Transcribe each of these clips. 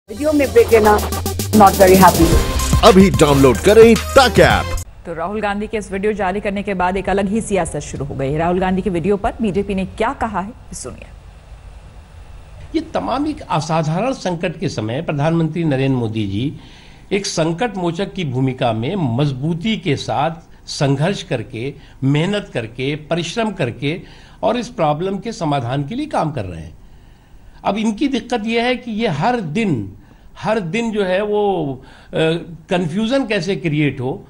Video में break लेना not very happy. अभी डाउनलोड करें तक ऐप। तो राहुल गांधी के इस वीडियो जारी करने के बाद एक अलग ही सियासत शुरू हो गई है। राहुल गांधी के वीडियो पर बीजेपी ने क्या कहा है, सुनिए। ये तमाम एक असाधारण संकट के समय प्रधानमंत्री नरेंद्र मोदी जी एक संकट मोचक की भूमिका में मजबूती के साथ संघर्ष करके, मेहनत करके, परिश्रम करके और इस प्रॉब्लम के समाधान के लिए काम कर रहे हैं। अब इनकी दिक्कत यह है कि ये हर दिन जो है वो कंफ्यूजन कैसे क्रिएट हो,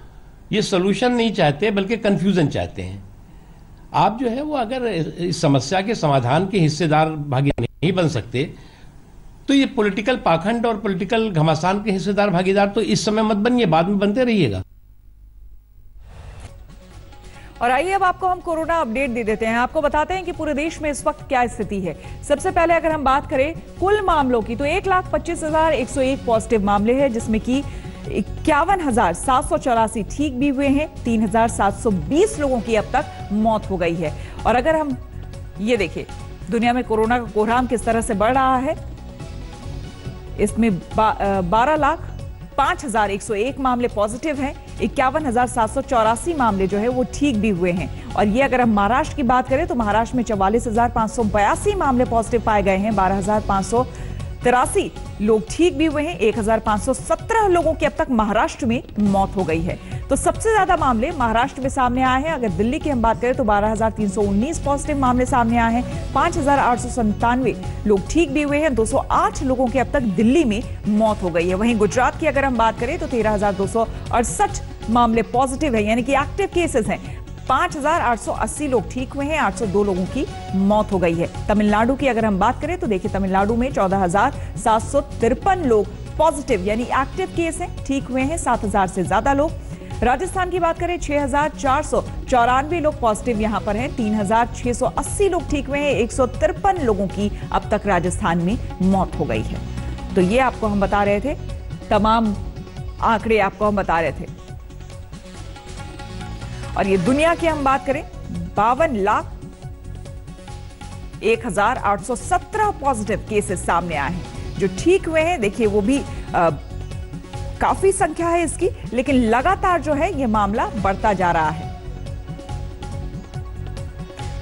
ये सोल्यूशन नहीं चाहते बल्कि कंफ्यूजन चाहते हैं। आप जो है वो अगर इस समस्या के समाधान के हिस्सेदार भागीदार नहीं बन सकते तो ये पॉलिटिकल पाखंड और पॉलिटिकल घमासान के हिस्सेदार भागीदार तो इस समय मत बनिए, बाद में बनते रहिएगा। और आइए अब आपको हम कोरोना अपडेट दे देते हैं। आपको बताते हैं कि पूरे देश में इस वक्त क्या स्थिति है। सबसे पहले अगर हम बात करें कुल मामलों की तो 1,25,101 पॉजिटिव मामले हैं, जिसमें कि 51,784 ठीक भी हुए हैं। 3,720 लोगों की अब तक मौत हो गई है। और अगर हम ये देखें दुनिया में कोरोना का कोहराम किस तरह से बढ़ रहा है, इसमें 12,05,101 मामले पॉजिटिव हैं, 51,784 मामले जो है वो ठीक भी हुए हैं। और ये अगर हम महाराष्ट्र की बात करें तो महाराष्ट्र में 44,582 मामले पॉजिटिव पाए गए हैं, 12,583 लोग ठीक भी हुए हैं, 1,517 लोगों की अब तक महाराष्ट्र में मौत हो गई है। तो सबसे ज्यादा मामले महाराष्ट्र में सामने आए हैं। अगर दिल्ली की हम बात करें तो 12,319 पॉजिटिव मामले सामने आए हैं, 5,897 लोग ठीक भी हुए हैं, 208 लोगों की अब तक दिल्ली में मौत हो गई है। वहीं गुजरात की अगर हम बात करें तो 13,268 मामले पॉजिटिव है, यानी कि एक्टिव केसेस हैं। 5,880 लोग ठीक हुए हैं, 802 लोगों की मौत हो गई है। तमिलनाडु की अगर हम बात करें तो देखिए तमिलनाडु में 14,753 लोग पॉजिटिव यानी एक्टिव केस हैं, ठीक हुए हैं 7,000 से ज्यादा लोग। राजस्थान की बात करें 6,494 लोग पॉजिटिव यहां पर हैं, 3,680 लोग ठीक हुए हैं, 153 लोगों की अब तक राजस्थान में मौत हो गई है। तो ये आपको हम बता रहे थे, तमाम आंकड़े आपको हम बता रहे थे। और ये दुनिया की हम बात करें 52,01,817 पॉजिटिव केसेस सामने आए हैं। जो ठीक हुए हैं देखिए वो भी काफी संख्या है इसकी, लेकिन लगातार जो है ये मामला बढ़ता जा रहा है।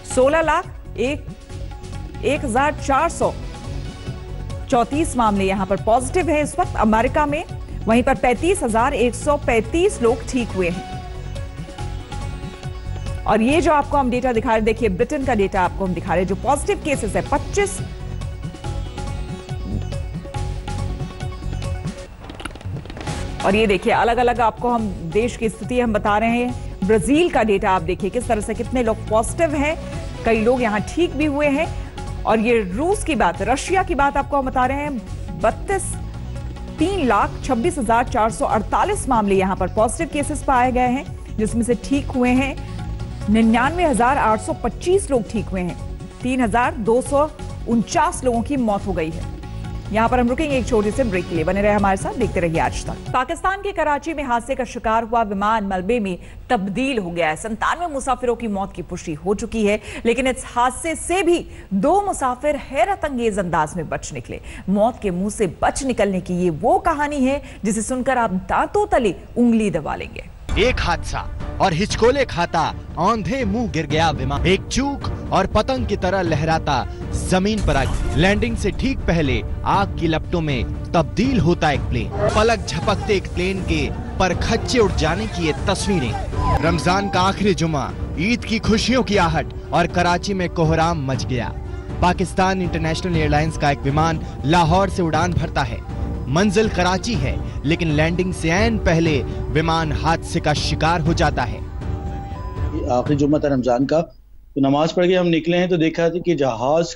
16,01,434 मामले यहां पर पॉजिटिव है इस वक्त अमेरिका में। वहीं पर 35,135 लोग ठीक हुए हैं। और ये जो आपको हम डेटा दिखा रहे हैं, देखिए ब्रिटेन का डेटा आपको हम दिखा रहे हैं, जो पॉजिटिव केसेस है 25। और ये देखिए अलग अलग आपको हम देश की स्थिति हम बता रहे हैं। ब्राजील का डेटा आप देखिए किस तरह से कितने लोग पॉजिटिव हैं, कई लोग यहां ठीक भी हुए हैं। और ये रूस की बात, रशिया की बात आपको हम बता रहे हैं, 3,26,448 मामले यहां पर पॉजिटिव केसेस पाए गए हैं, जिसमें से ठीक हुए हैं 99,825 लोग ठीक हुए हैं, 3,249 लोगों की मौत हो गई है। यहां पर हम रुकेंगे एक छोटे से ब्रेक के लिए, बने रहे हमारे साथ, देखते रहिए आज तक। पाकिस्तान के कराची में हादसे का शिकार हुआ विमान मलबे में तब्दील हो गया है। 97 मुसाफिरों की मौत की पुष्टि हो चुकी है, लेकिन इस हादसे से भी 2 मुसाफिर हैरत अंगेज अंदाज में बच निकले। मौत के मुंह से बच निकलने की ये वो कहानी है जिसे सुनकर आप दांतों तले उंगली दबा लेंगे। एक हादसा और हिचकोले खाता औंधे मुंह गिर गया विमान। एक चूक और पतंग की तरह लहराता जमीन पर आग। लैंडिंग से ठीक पहले आग की लपटों में तब्दील होता एक प्लेन। पलक झपकते एक प्लेन के परखच्चे उड़ जाने की ये तस्वीरें। रमजान का आखिरी जुमा, ईद की खुशियों की आहट और कराची में कोहराम मच गया। पाकिस्तान इंटरनेशनल एयरलाइंस का एक विमान लाहौर से उड़ान भरता है। मंजिल कराची है, लेकिन लैंडिंग से ऐन पहले विमान हादसे का शिकार हो जाता है। आखिरी जुम्मा था रमजान का, तो नमाज पढ़ के हम निकले हैं तो देखा था कि जहाज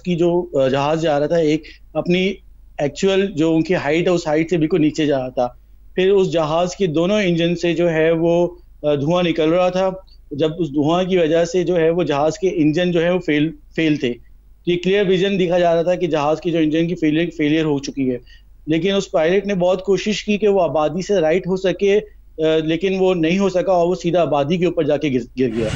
जा रहा था, एक अपनी एक्चुअल जो उनकी हाइट है उस हाइट से बिल्कुल नीचे जा रहा था। फिर उस जहाज के दोनों इंजन से जो है वो धुआं निकल रहा था। जब उस धुआं की वजह से जो है वो जहाज के इंजन जो है वो फेल थे। ये क्लियर विजन दिखा जा रहा था कि जहाज की जो इंजन की फेलियर हो चुकी है। लेकिन उस पायलट ने बहुत कोशिश की कि वो आबादी से राइट हो सके, लेकिन वो नहीं हो सका और वो सीधा आबादी के ऊपर जाके गिर गया।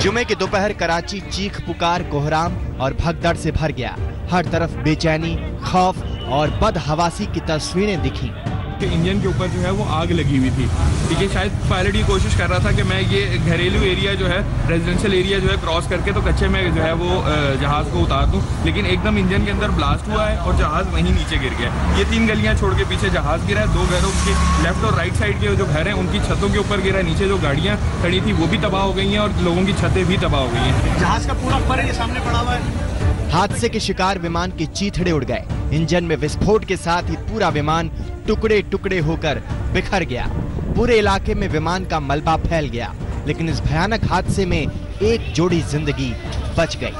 जुमे की दोपहर कराची चीख पुकार, कोहराम और भगदड़ से भर गया। हर तरफ बेचैनी, खौफ और बदहवासी की तस्वीरें दिखी। इंजन के ऊपर जो है वो आग लगी हुई थी। ठीक है, शायद पायलट ये कोशिश कर रहा था कि मैं ये घरेलू एरिया जो है, रेजिडेंशियल एरिया जो है क्रॉस करके तो कच्चे में जो है वो जहाज को उतार दूं, लेकिन एकदम इंजन के अंदर ब्लास्ट हुआ है और जहाज वहीं नीचे गिर गया। ये 3 गलियां छोड़ के पीछे जहाज गिरा है। 2 घरों के लेफ्ट और राइट साइड के जो घर हैं उनकी छतों के ऊपर गिरा है। नीचे जो गाड़ियाँ खड़ी थी वो भी तबाह हो गई हैं और लोगों की छतें भी तबाह हो गई हैं। जहाज का पूरा पर ये सामने पड़ा हुआ है। हादसे के शिकार विमान के चीथड़े उड़ गए। इंजन में विस्फोट के साथ ही पूरा विमान टुकड़े टुकड़े होकर बिखर गया। पूरे इलाके में विमान का मलबा फैल गया, लेकिन इस भयानक हादसे में एक जोड़ी जिंदगी बच गई।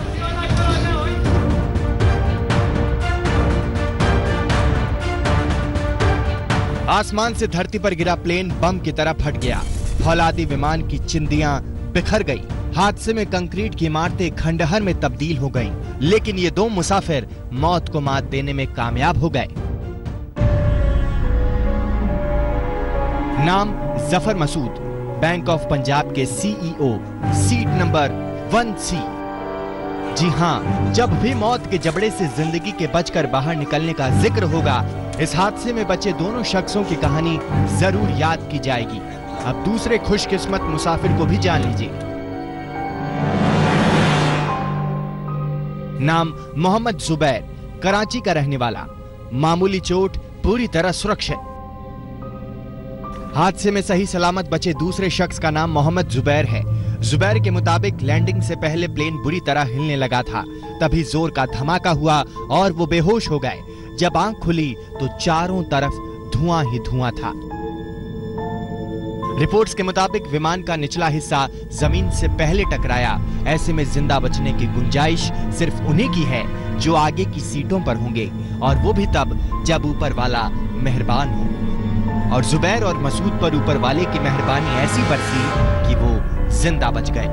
आसमान से धरती पर गिरा प्लेन बम की तरह फट गया। फौलादी विमान की चिंदियां बिखर गई। हादसे में कंक्रीट की इमारतें खंडहर में तब्दील हो गईं, लेकिन ये 2 मुसाफिर मौत को मात देने में कामयाब हो गए। नाम जफर मसूद, बैंक ऑफ पंजाब के सीईओ, सीट नंबर 1C। जी हाँ, जब भी मौत के जबड़े से जिंदगी के बचकर बाहर निकलने का जिक्र होगा, इस हादसे में बचे दोनों शख्सों की कहानी जरूर याद की जाएगी। अब दूसरे खुशकिस्मत मुसाफिर को भी जान लीजिए। नाम मोहम्मद जुबैर, कराची का रहने वाला, मामूली चोट, पूरी तरह सुरक्षित। हादसे में सही सलामत बचे दूसरे शख्स का नाम मोहम्मद जुबैर है। जुबैर के मुताबिक लैंडिंग से पहले प्लेन बुरी तरह हिलने लगा था, तभी जोर का धमाका हुआ और वो बेहोश हो गए। जब आंख खुली तो चारों तरफ धुआं ही धुआं था। रिपोर्ट्स के मुताबिक विमान का निचला हिस्सा जमीन से पहले टकराया। ऐसे में जिंदा बचने की गुंजाइश सिर्फ उन्हीं की है जो आगे की सीटों पर होंगे, और वो भी तब जब ऊपर वाला मेहरबान हो। और जुबैर और मसूद पर ऊपर वाले की मेहरबानी ऐसी बरसी कि वो जिंदा बच गए।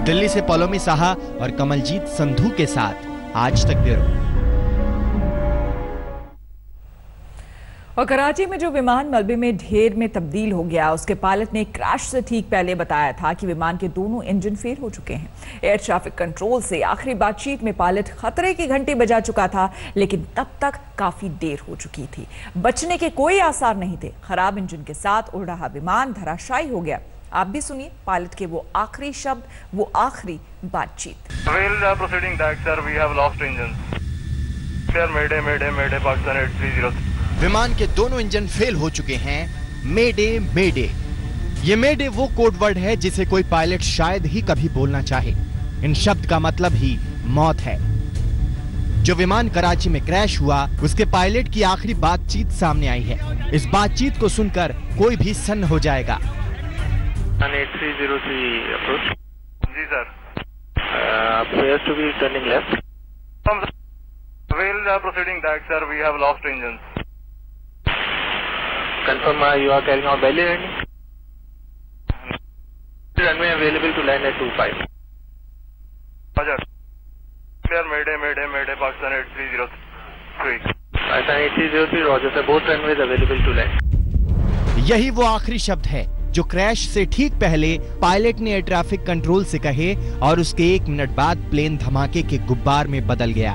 दिल्ली से पलोमी साहा और कमलजीत संधू के साथ आज तक ब्यूरो। और कराची में जो विमान मलबे में ढेर में तब्दील हो गया, उसके पायलट ने क्रैश से ठीक पहले बताया था कि विमान के दोनों इंजन फेल हो चुके हैं। एयर ट्रैफिक कंट्रोल से आखिरी बातचीत में पायलट खतरे की घंटी बजा चुका था, लेकिन तब तक काफी देर हो चुकी थी। बचने के कोई आसार नहीं थे। खराब इंजन के साथ उड़ रहा विमान धराशायी हो गया। आप भी सुनिए पायलट के वो आखिरी शब्द, वो आखिरी बातचीत। विमान के दोनों इंजन फेल हो चुके हैं। मेडे मेडे, ये मेडे वो कोड वर्ड है जिसे कोई पायलट शायद ही कभी बोलना चाहे। इन शब्द का मतलब ही मौत है। जो विमान कराची में क्रैश हुआ, उसके पायलट की आखिरी बातचीत सामने आई है। इस बातचीत को सुनकर कोई भी सन्न हो जाएगा। 8303 अप्रोच। जी sir, appears to be turning left. We'll proceeding back, sir. We have lost engines. Confirm you are carrying out belly landing. Runway available to land at 25. Roger. Clear. Mayday, Mayday, Mayday. Pakistan 8303. Pakistan 8303. Roger sir. Both runways available to land. यही वो आखिरी शब्द है जो crash से ठीक पहले pilot ने एयर ट्रैफिक कंट्रोल से कहे, और उसके 1 मिनट बाद प्लेन धमाके के गुब्बार में बदल गया।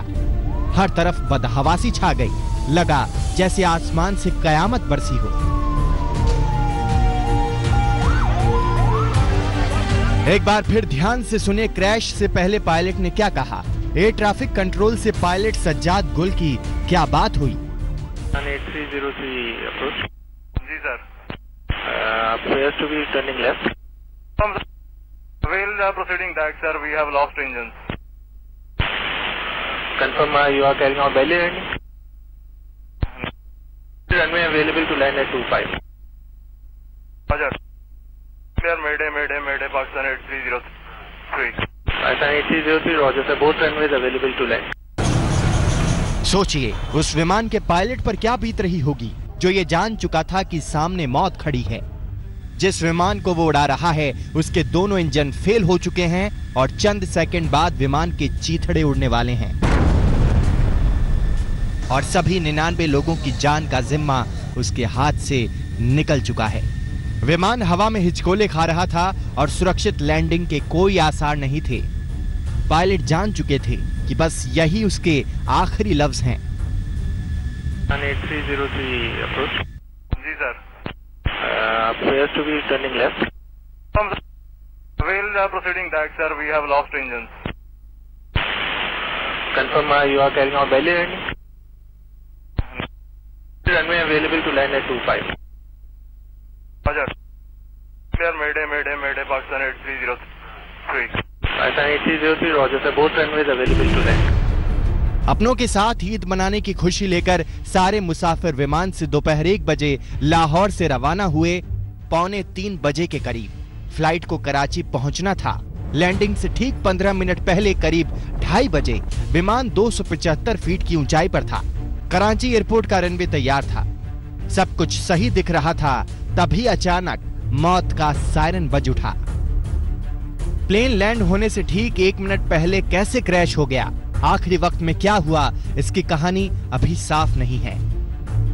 हर तरफ बदहवासी छा गई। लगा जैसे आसमान से कयामत बरसी हो। एक बार फिर ध्यान से सुने क्रैश से पहले पायलट ने क्या कहा। एयर ट्रैफिक कंट्रोल से पायलट सज्जाद गुल की क्या बात हुई। 8303 अप्रोच। जी sir, appears to be turning left. We'll proceeding back, sir. We have lost engines. Confirm you are carrying out belly landing. Runway available to land at 25. Roger. Clear. Mayday, Mayday, Mayday. Pakistan 8303. Pakistan 8303. Roger sir. Both runways available to land. सोचिए उस विमान के pilot पर क्या बीत रही होगी जो ये जान चुका था कि सामने मौत खड़ी है। जिस विमान को वो उड़ा रहा है उसके दोनों इंजन फेल हो चुके हैं और चंद सेकंड बाद विमान के चीथड़े उड़ने वाले हैं और सभी 99 लोगों की जान का जिम्मा उसके हाथ से निकल चुका है। विमान हवा में हिचकोले खा रहा था और सुरक्षित लैंडिंग के कोई आसार नहीं थे। पायलट जान चुके थे कि बस यही उसके आखिरी लफ्ज हैं। 8303 approach. जी sir. Appears to be turning left. We'll proceeding back, sir. We have lost engines. Confirm you are carrying out belly landing. Runway available to land at 25. Roger. Clear. Mayday, Pakistan 8303. Pakistan 8303, Roger sir. Both runways available to land. अपनों के साथ ईद मनाने की खुशी लेकर सारे मुसाफिर विमान से दोपहर 1 बजे लाहौर से रवाना हुए। 2:45 बजे के करीब फ्लाइट को कराची पहुंचना था। लैंडिंग से ठीक 15 मिनट पहले करीब 2:30 बजे विमान 275 फीट की ऊंचाई पर था। कराची एयरपोर्ट का रनवे तैयार था, सब कुछ सही दिख रहा था, तभी अचानक मौत का सायरन बज उठा। प्लेन लैंड होने से ठीक 1 मिनट पहले कैसे क्रैश हो गया, आखिरी वक्त में क्या हुआ, इसकी कहानी अभी साफ नहीं है।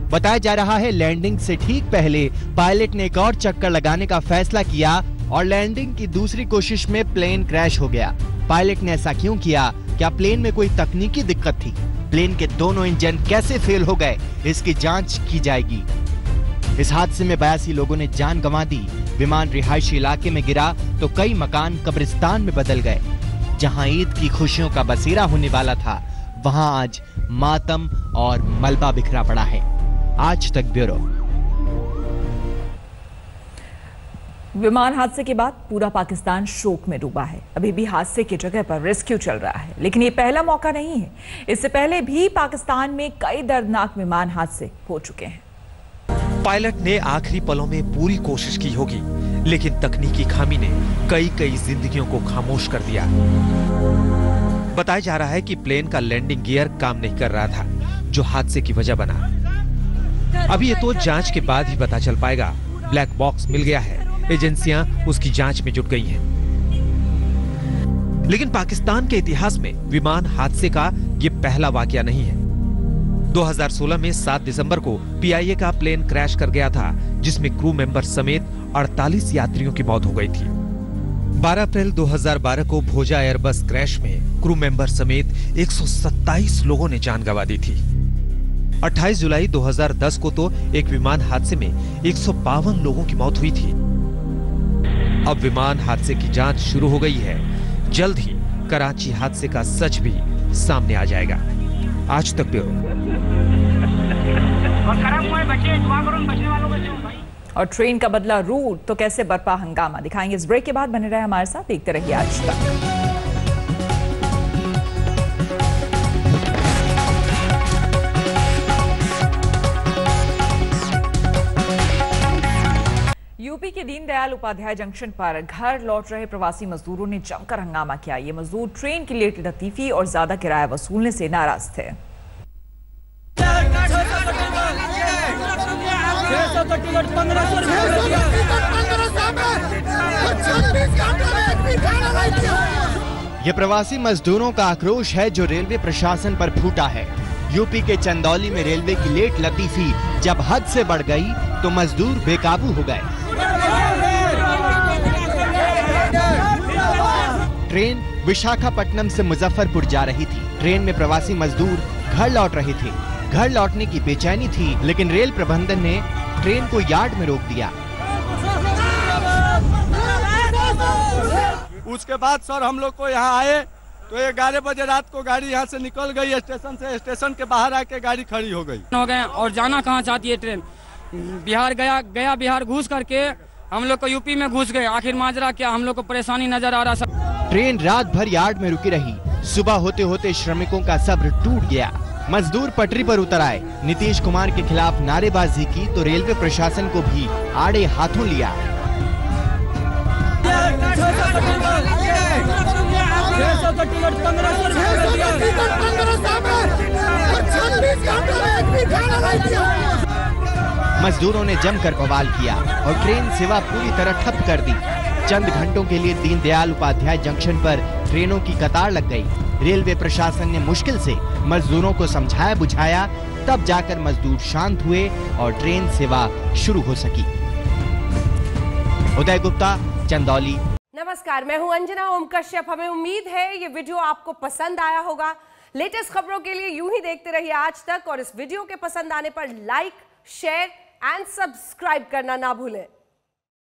बताया जा रहा है लैंडिंग से ठीक पहले पायलट ने एक और चक्कर लगाने का फैसला किया और लैंडिंग की दूसरी कोशिश में प्लेन क्रैश हो गया। पायलट ने ऐसा क्यों किया? क्या प्लेन में कोई तकनीकी दिक्कत थी? प्लेन के दोनों इंजन कैसे फेल हो गए, इसकी जांच की जाएगी। इस हादसे में 82 लोगों ने जान गंवा दी। विमान रिहायशी इलाके में गिरा तो कई मकान कब्रिस्तान में बदल गए। जहां ईद की खुशियों का बसेरा होने वाला था, वहां आज मातम और मलबा बिखरा पड़ा है। आज तक ब्यूरो। विमान हादसे के बाद पूरा पाकिस्तान शोक में डूबा है। अभी भी हादसे की जगह पर रेस्क्यू चल रहा है, लेकिन ये पहला मौका नहीं है। इससे पहले भी पाकिस्तान में कई दर्दनाक विमान हादसे हो चुके हैं। पायलट ने आखिरी पलों में पूरी कोशिश की होगी, लेकिन तकनीकी खामी ने कई जिंदगियों को खामोश कर दिया। बताया जा रहा है कि प्लेन का लैंडिंग गियर काम नहीं कर रहा था, जो हादसे की वजह बना। अभी ये तो जांच के बाद ही पता चल पाएगा। ब्लैक बॉक्स मिल गया है, एजेंसियां उसकी जांच में जुट गई हैं। लेकिन पाकिस्तान के इतिहास में विमान हादसे का ये पहला वाकया नहीं है। 2016 में 7 दिसंबर को PIA का प्लेन क्रैश कर गया था, जिसमें क्रू मेंबर समेत 48 यात्रियों की मौत हो गई थी। 12 अप्रैल 2012 को भोजा एयरबस क्रैश में क्रू मेंबर समेत 127 लोगों ने जान गंवा दी थी। 28 जुलाई 2010 को तो एक विमान हादसे में 152 लोगों की मौत हुई थी। अब विमान हादसे की जांच शुरू हो गई है। जल्द ही कराची हादसे का सच भी सामने आ जाएगा। आज तक ब्यूरो। और ट्रेन का बदला रूट तो कैसे बरपा हंगामा, दिखाएंगे इस ब्रेक के बाद। बने रहे हमारे साथ, देखते रहिए आज तक। यूपी के दीनदयाल उपाध्याय जंक्शन पर घर लौट रहे प्रवासी मजदूरों ने जमकर हंगामा किया। ये मजदूर ट्रेन की लेट लतीफी और ज्यादा किराया वसूलने से नाराज थे। ये प्रवासी मजदूरों का आक्रोश है जो रेलवे प्रशासन पर फूटा है। यूपी के चंदौली में रेलवे की लेट लतीफी जब हद से बढ़ गई तो मजदूर बेकाबू हो गए। ट्रेन विशाखापट्टनम से मुजफ्फरपुर जा रही थी। ट्रेन में प्रवासी मजदूर घर लौट रहे थे। घर लौटने की बेचैनी थी, लेकिन रेल प्रबंधन ने ट्रेन को यार्ड में रोक दिया। उसके बाद सर हम लोग को यहाँ आए तो 11 बजे रात को गाड़ी यहाँ से निकल गई स्टेशन से। स्टेशन के बाहर आके गाड़ी खड़ी हो गई। हो गए और जाना कहाँ चाहती है ट्रेन? बिहार गया बिहार घुस करके हम लोग को यूपी में घुस गए। आखिर माजरा क्या, हम लोग को परेशानी नजर आ रहा सब। ट्रेन रात भर यार्ड में रुकी रही। सुबह होते होते श्रमिकों का सब्र टूट गया। मजदूर पटरी पर उतर आए। नीतीश कुमार के खिलाफ नारेबाजी की तो रेलवे प्रशासन को भी आड़े हाथों लिया। मजदूरों ने जमकर बवाल किया और ट्रेन सेवा पूरी तरह ठप कर दी। चंद घंटों के लिए दीनदयाल उपाध्याय जंक्शन पर ट्रेनों की कतार लग गई। रेलवे प्रशासन ने मुश्किल से मजदूरों को समझाया बुझाया, तब जाकर मजदूर शांत हुए और ट्रेन सेवा शुरू हो सकी। उदय गुप्ता, चंदौली। नमस्कार, मैं हूं अंजना ओम कश्यप। हमें उम्मीद है ये वीडियो आपको पसंद आया होगा। लेटेस्ट खबरों के लिए यूं ही देखते रहिए आज तक और इस वीडियो के पसंद आने पर लाइक, शेयर एंड सब्सक्राइब करना ना भूलें।